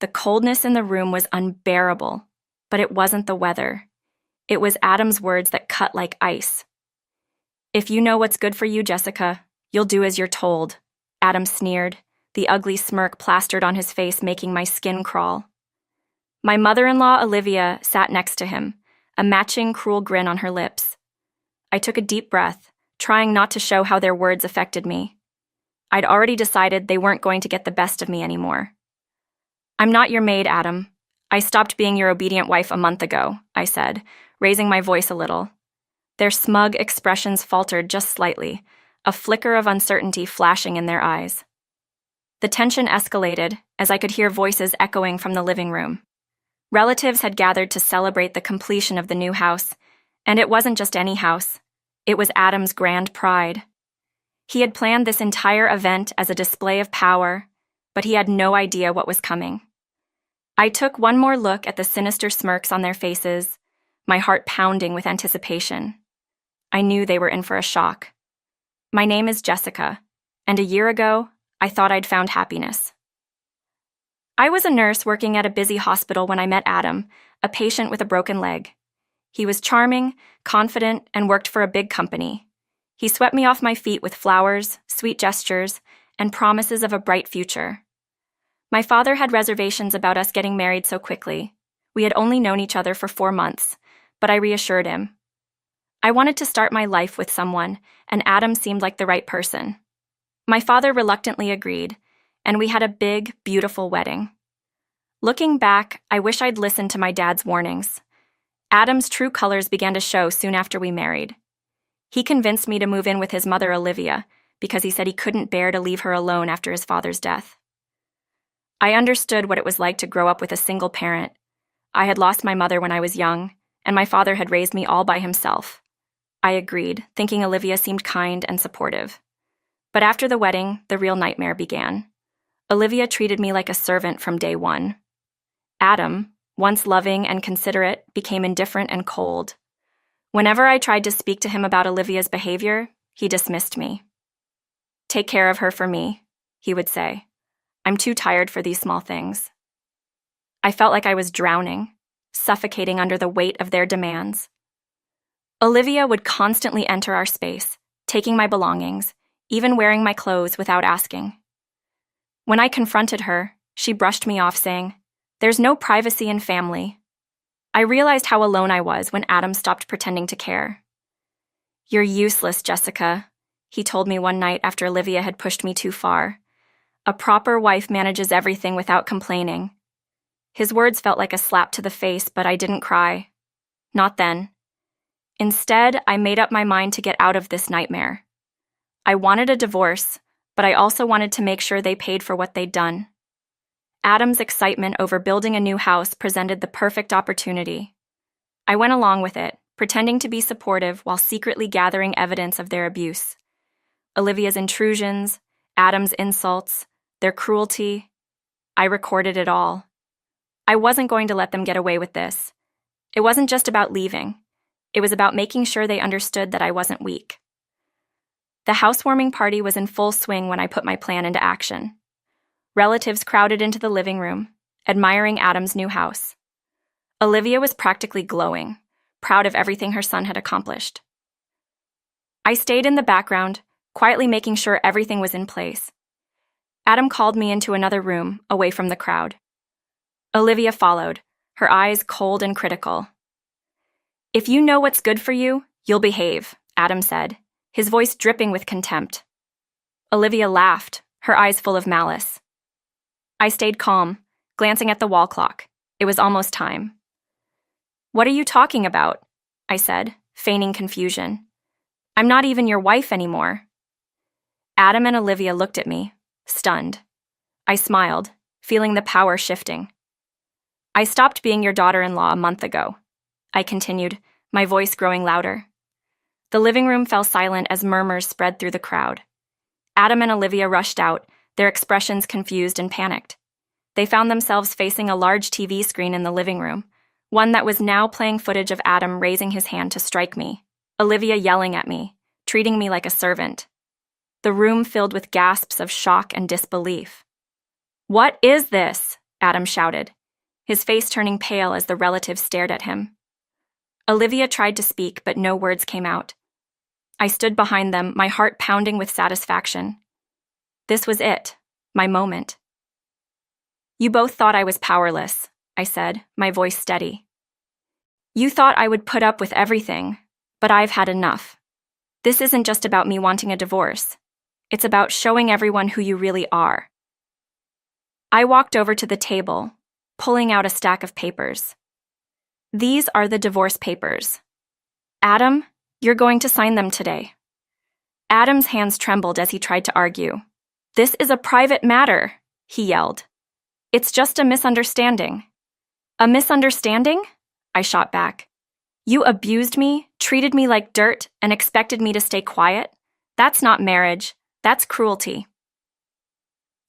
The coldness in the room was unbearable, but it wasn't the weather. It was Adam's words that cut like ice. "If you know what's good for you, Jessica, you'll do as you're told," Adam sneered, the ugly smirk plastered on his face making my skin crawl. My mother-in-law, Olivia, sat next to him, a matching cruel grin on her lips. I took a deep breath, trying not to show how their words affected me. I'd already decided they weren't going to get the best of me anymore. "I'm not your maid, Adam. I stopped being your obedient wife a month ago," I said, raising my voice a little. Their smug expressions faltered just slightly, a flicker of uncertainty flashing in their eyes. The tension escalated as I could hear voices echoing from the living room. Relatives had gathered to celebrate the completion of the new house, and it wasn't just any house. It was Adam's grand pride. He had planned this entire event as a display of power, but he had no idea what was coming. I took one more look at the sinister smirks on their faces, my heart pounding with anticipation. I knew they were in for a shock. My name is Jessica, and a year ago, I thought I'd found happiness. I was a nurse working at a busy hospital when I met Adam, a patient with a broken leg. He was charming, confident, and worked for a big company. He swept me off my feet with flowers, sweet gestures, and promises of a bright future. My father had reservations about us getting married so quickly. We had only known each other for 4 months, but I reassured him. I wanted to start my life with someone, and Adam seemed like the right person. My father reluctantly agreed, and we had a big, beautiful wedding. Looking back, I wish I'd listened to my dad's warnings. Adam's true colors began to show soon after we married. He convinced me to move in with his mother, Olivia, because he said he couldn't bear to leave her alone after his father's death. I understood what it was like to grow up with a single parent. I had lost my mother when I was young, and my father had raised me all by himself. I agreed, thinking Olivia seemed kind and supportive. But after the wedding, the real nightmare began. Olivia treated me like a servant from day one. Adam, once loving and considerate, became indifferent and cold. Whenever I tried to speak to him about Olivia's behavior, he dismissed me. "Take care of her for me," he would say. "I'm too tired for these small things." I felt like I was drowning, suffocating under the weight of their demands. Olivia would constantly enter our space, taking my belongings, even wearing my clothes without asking. When I confronted her, she brushed me off, saying, "There's no privacy in family." I realized how alone I was when Adam stopped pretending to care. "You're useless, Jessica," he told me one night after Olivia had pushed me too far. "A proper wife manages everything without complaining." His words felt like a slap to the face, but I didn't cry. Not then. Instead, I made up my mind to get out of this nightmare. I wanted a divorce, but I also wanted to make sure they paid for what they'd done. Adam's excitement over building a new house presented the perfect opportunity. I went along with it, pretending to be supportive while secretly gathering evidence of their abuse. Olivia's intrusions, Adam's insults, their cruelty. I recorded it all. I wasn't going to let them get away with this. It wasn't just about leaving. It was about making sure they understood that I wasn't weak. The housewarming party was in full swing when I put my plan into action. Relatives crowded into the living room, admiring Adam's new house. Olivia was practically glowing, proud of everything her son had accomplished. I stayed in the background, quietly making sure everything was in place. Adam called me into another room, away from the crowd. Olivia followed, her eyes cold and critical. "If you know what's good for you, you'll behave," Adam said, his voice dripping with contempt. Olivia laughed, her eyes full of malice. I stayed calm, glancing at the wall clock. It was almost time. "What are you talking about?" I said, feigning confusion. "I'm not even your wife anymore." Adam and Olivia looked at me, stunned. I smiled, feeling the power shifting. "I stopped being your daughter-in-law a month ago," I continued, my voice growing louder. The living room fell silent as murmurs spread through the crowd. Adam and Olivia rushed out, their expressions confused and panicked. They found themselves facing a large TV screen in the living room, one that was now playing footage of Adam raising his hand to strike me, Olivia yelling at me, treating me like a servant. The room filled with gasps of shock and disbelief. "What is this?" Adam shouted, his face turning pale as the relatives stared at him. Olivia tried to speak, but no words came out. I stood behind them, my heart pounding with satisfaction. This was it, my moment. You both thought I was powerless, I said, my voice steady. You thought I would put up with everything, but I've had enough. This isn't just about me wanting a divorce. It's about showing everyone who you really are. I walked over to the table, pulling out a stack of papers. These are the divorce papers. Adam, you're going to sign them today. Adam's hands trembled as he tried to argue. This is a private matter, he yelled. It's just a misunderstanding. A misunderstanding? I shot back. You abused me, treated me like dirt, and expected me to stay quiet? That's not marriage. That's cruelty.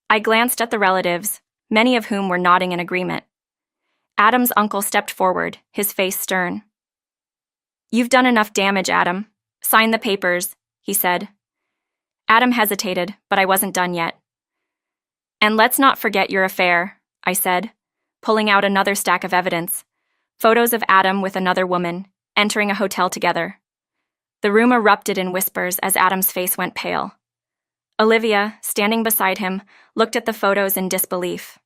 I glanced at the relatives, many of whom were nodding in agreement. Adam's uncle stepped forward, his face stern. You've done enough damage, Adam. Sign the papers, he said. Adam hesitated, but I wasn't done yet. And let's not forget your affair, I said, pulling out another stack of evidence. Photos of Adam with another woman, entering a hotel together. The room erupted in whispers as Adam's face went pale. Olivia, standing beside him, looked at the photos in disbelief.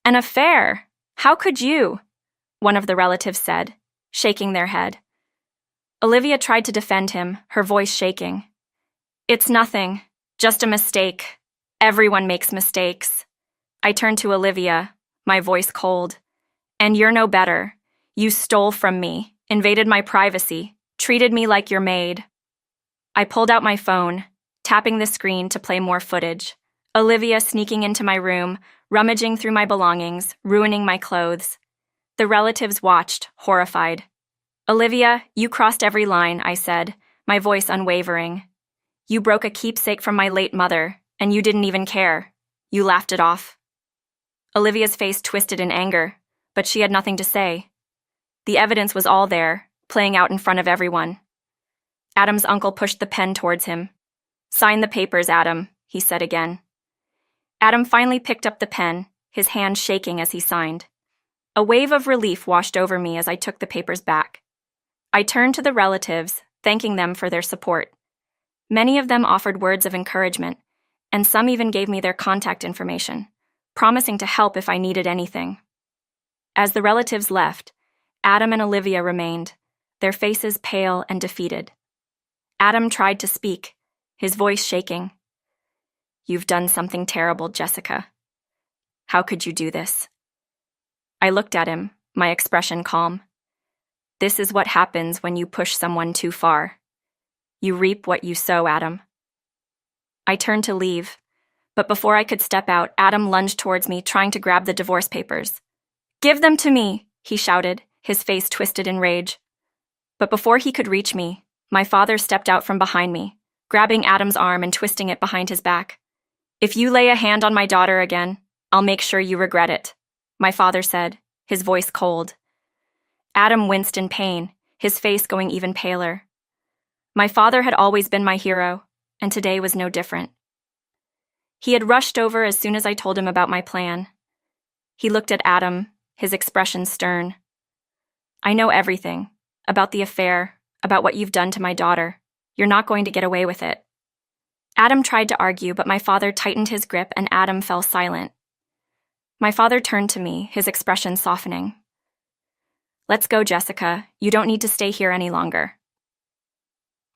An affair? How could you? One of the relatives said, shaking their head. Olivia tried to defend him, her voice shaking. It's nothing, just a mistake. Everyone makes mistakes. I turned to Olivia, my voice cold. And you're no better. You stole from me, invaded my privacy, treated me like your maid. I pulled out my phone, tapping the screen to play more footage. Olivia sneaking into my room, rummaging through my belongings, ruining my clothes. The relatives watched, horrified. Olivia, you crossed every line, I said, my voice unwavering. You broke a keepsake from my late mother, and you didn't even care. You laughed it off. Olivia's face twisted in anger, but she had nothing to say. The evidence was all there, playing out in front of everyone. Adam's uncle pushed the pen towards him. Sign the papers, Adam, he said again. Adam finally picked up the pen, his hand shaking as he signed. A wave of relief washed over me as I took the papers back. I turned to the relatives, thanking them for their support. Many of them offered words of encouragement, and some even gave me their contact information, promising to help if I needed anything. As the relatives left, Adam and Olivia remained, their faces pale and defeated. Adam tried to speak, his voice shaking. You've done something terrible, Jessica. How could you do this? I looked at him, my expression calm. This is what happens when you push someone too far. You reap what you sow, Adam. I turned to leave, but before I could step out, Adam lunged towards me, trying to grab the divorce papers. Give them to me, he shouted, his face twisted in rage. But before he could reach me, my father stepped out from behind me, grabbing Adam's arm and twisting it behind his back. If you lay a hand on my daughter again, I'll make sure you regret it, my father said, his voice cold. Adam winced in pain, his face going even paler. My father had always been my hero, and today was no different. He had rushed over as soon as I told him about my plan. He looked at Adam, his expression stern. I know everything, about the affair, about what you've done to my daughter. You're not going to get away with it. Adam tried to argue, but my father tightened his grip and Adam fell silent. My father turned to me, his expression softening. Let's go, Jessica. You don't need to stay here any longer.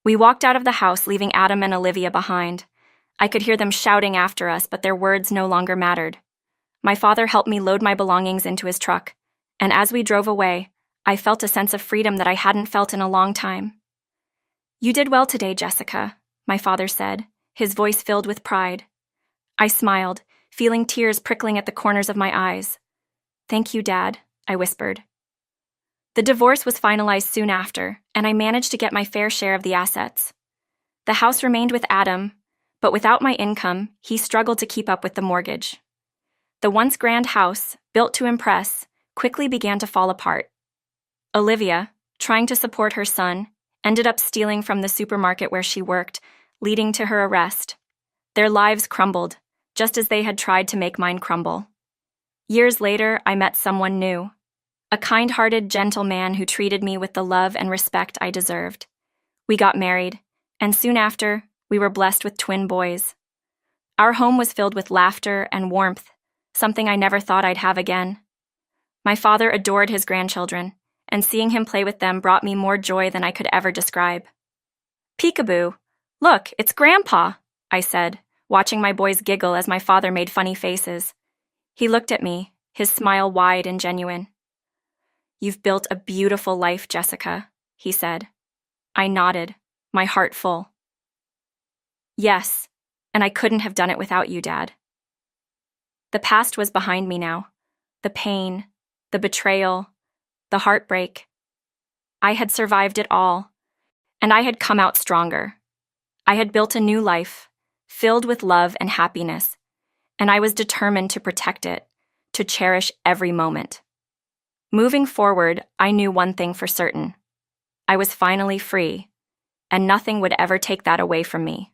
We walked out of the house, leaving Adam and Olivia behind. I could hear them shouting after us, but their words no longer mattered. My father helped me load my belongings into his truck, and as we drove away, I felt a sense of freedom that I hadn't felt in a long time. You did well today, Jessica, my father said, his voice filled with pride. I smiled, feeling tears prickling at the corners of my eyes. Thank you, Dad, I whispered. The divorce was finalized soon after, and I managed to get my fair share of the assets. The house remained with Adam, but without my income, he struggled to keep up with the mortgage. The once grand house, built to impress, quickly began to fall apart. Olivia, trying to support her son, ended up stealing from the supermarket where she worked, leading to her arrest. Their lives crumbled, just as they had tried to make mine crumble. Years later, I met someone new, a kind-hearted, gentle man who treated me with the love and respect I deserved. We got married, and soon after, we were blessed with twin boys. Our home was filled with laughter and warmth, something I never thought I'd have again. My father adored his grandchildren, and seeing him play with them brought me more joy than I could ever describe. "Peekaboo, look, it's Grandpa," I said, watching my boys giggle as my father made funny faces. He looked at me, his smile wide and genuine. "You've built a beautiful life, Jessica," he said. I nodded, my heart full. "Yes, and I couldn't have done it without you, Dad." The past was behind me now. The pain, the betrayal, the heartbreak. I had survived it all, and I had come out stronger. I had built a new life, filled with love and happiness, and I was determined to protect it, to cherish every moment. Moving forward, I knew one thing for certain. I was finally free, and nothing would ever take that away from me.